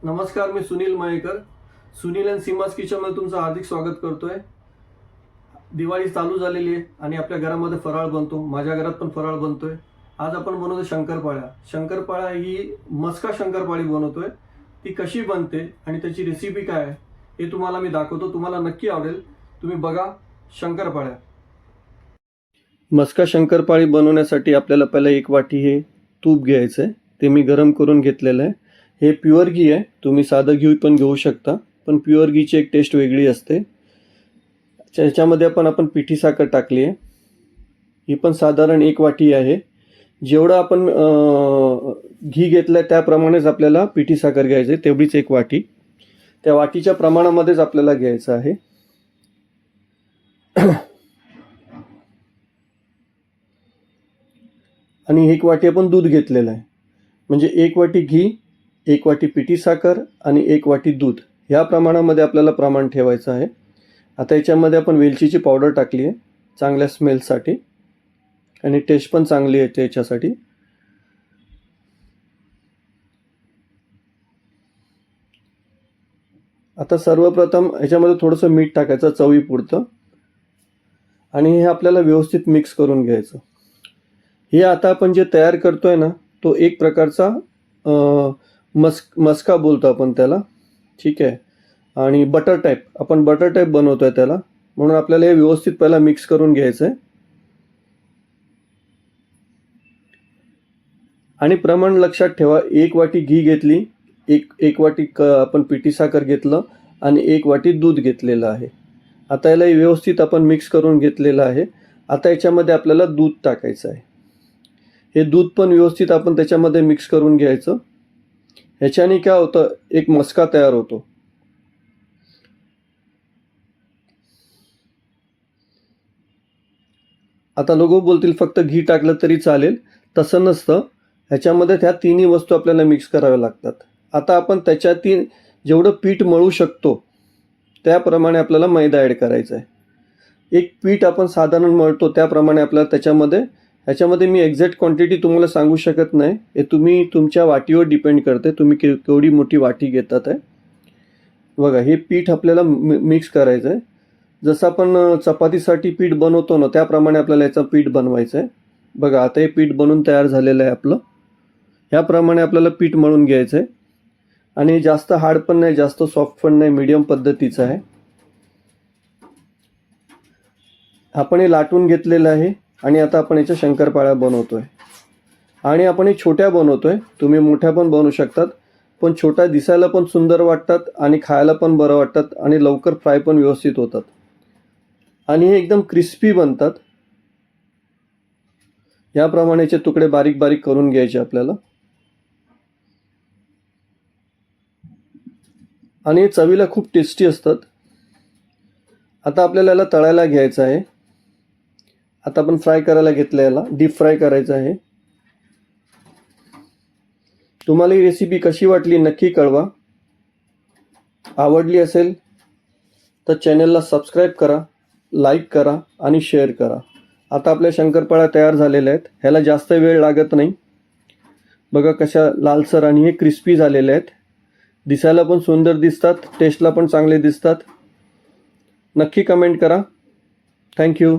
नमस्कार, मी सुनील मयेकर. सुनील अँड सीमास किचनमध्ये तुमचं हार्दिक स्वागत करतोय. दिवाळी चालू झालेली आहे आणि आपल्या घरामध्ये फराळ बनतो. माझ्या घरात पण फराळ बनतोय. आज आपण बनवतो शंकरपाळ्या. शंकरपाळ्या ही मस्का शंकरपाळी बनवतोय. ती कशी बनते आणि त्याची रेसिपी काय आहे हे तुम्हाला मी दाखवतो. तुम्हाला नक्की आवडेल. तुम्ही बघा शंकरपाळ्या. मस्का शंकरपाळी बनवण्यासाठी आपल्याला पहिला 1 वाटी हे तूप घ्यायचं आहे. ते मी गरम करून घेतलेलं आहे. हे प्युअर घी आहे. तुम्ही साधं घी पण घेऊ शकता, पण प्युअर घीची एक टेस्ट वेगळी असते. त्याच्यामध्ये आपण पिठी साखर टाकली आहे. ही पण साधारण 1 वाटी आहे. जेवढं आपण घी घेतलं आहे त्याप्रमाणेच आपल्याला पिठी साखर घ्यायची आहे, तेवढीच 1 वाटी. त्या वाटीच्या प्रमाणामध्येच आपल्याला घ्यायचं आहे. आणि 1 वाटी आपण दूध घेतलेलं आहे. म्हणजे 1 वाटी घी, 1 वाटी पिठी साखर आणि 1 वाटी दूध, ह्या प्रमाणामध्ये आपल्याला प्रमाण ठेवायचं आहे. आता याच्यामध्ये आपण वेलचीची पावडर टाकली आहे चांगल्या स्मेलसाठी आणि टेस्ट पण चांगली येते याच्यासाठी. आता सर्वप्रथम याच्यामध्ये थोडंसं मीठ टाकायचं चवीपुरतं आणि हे आपल्याला व्यवस्थित मिक्स करून घ्यायचं. हे आता आपण जे तयार करतोय ना, तो एक प्रकारचा मस्का बोलतो आपण त्याला, ठीक आहे. आणि बटर टाईप बनवतोय त्याला, म्हणून आपल्याला हे व्यवस्थित पहिला मिक्स करून घ्यायचं आहे. आणि प्रमाण लक्षात ठेवा, 1 वाटी घी घेतली, एक वाटी आपण पिठी साखर घेतलं आणि 1 वाटी दूध घेतलेलं आहे. आता याला व्यवस्थित आपण मिक्स करून घेतलेलं आहे. आता याच्यामध्ये आपल्याला दूध टाकायचं आहे. हे दूध पण व्यवस्थित आपण त्याच्यामध्ये मिक्स करून घ्यायचं. ह्याच्याने काय होतं, एक मस्का तयार होतो. आता लोक बोलतील फक्त घी टाकलं तरी चालेल, तसं नसतं. ह्याच्यामध्ये त्या तिन्ही वस्तू आपल्याला मिक्स कराव्या लागतात. आता आपण त्याच्यातील जेवढं पीठ मळू शकतो त्याप्रमाणे आपल्याला मैदा ॲड करायचा आहे. एक पीठ आपण साधारण मळतो त्याप्रमाणे आपल्याला ह्याच्यामध्ये मी एक्झॅक्ट क्वांटिटी तुम्हाला सांगू शकत नाही. हे तुम्ही तुमच्या वाटीवर डिपेंड करते, तुम्ही केवढी मोठी वाटी घेतात आहे. बघा, हे पीठ आपल्याला मिक्स करायचं आहे. जसं आपण चपातीसाठी पीठ बनवतो ना, त्याप्रमाणे आपल्याला याचं पीठ बनवायचं आहे. बघा, आता हे पीठ बनवून तयार झालेलं आहे आपलं. ह्याप्रमाणे आपल्याला पीठ मळून घ्यायचं आहे. आणि जास्त हार्ड पण नाही, जास्त सॉफ्ट पण नाही, मीडियम पद्धतीचं आहे. आपण हे लाटून घेतलेलं आहे आणि आता आपण याच्या शंकरपाळ्या बनवतोय. आणि आपण हे छोट्या बनवतोय, तुम्ही मोठ्या पण बनवू शकतात. पण छोट्या दिसायला पण सुंदर वाटतात आणि खायला पण बरं वाटतात आणि लवकर फ्राय पण व्यवस्थित होतात आणि हे एकदम क्रिस्पी बनतात. याप्रमाणेचे तुकडे बारीक बारीक करून घ्यायचे आपल्याला. आणि चवीला खूप टेस्टी असतात. आता आपल्याला याला तळायला घ्यायचं आहे. आता आपण फ्राय करायला घेतलं, याला डीप फ्राय करायचं आहे. तुम्हाला ही रेसिपी कशी वाटली नक्की कळवा. आवडली असेल तर चॅनलला सबस्क्राईब करा, लाईक करा आणि शेअर करा. आता आपल्या शंकरपाळ्या तयार झालेल्या आहेत. ह्याला जास्त वेळ लागत नाही. बघा कशा लालसर आणि हे क्रिस्पी झालेले आहेत. दिसायला पण सुंदर दिसतात, टेस्टला पण चांगले दिसतात. नक्की कमेंट करा. थँक्यू.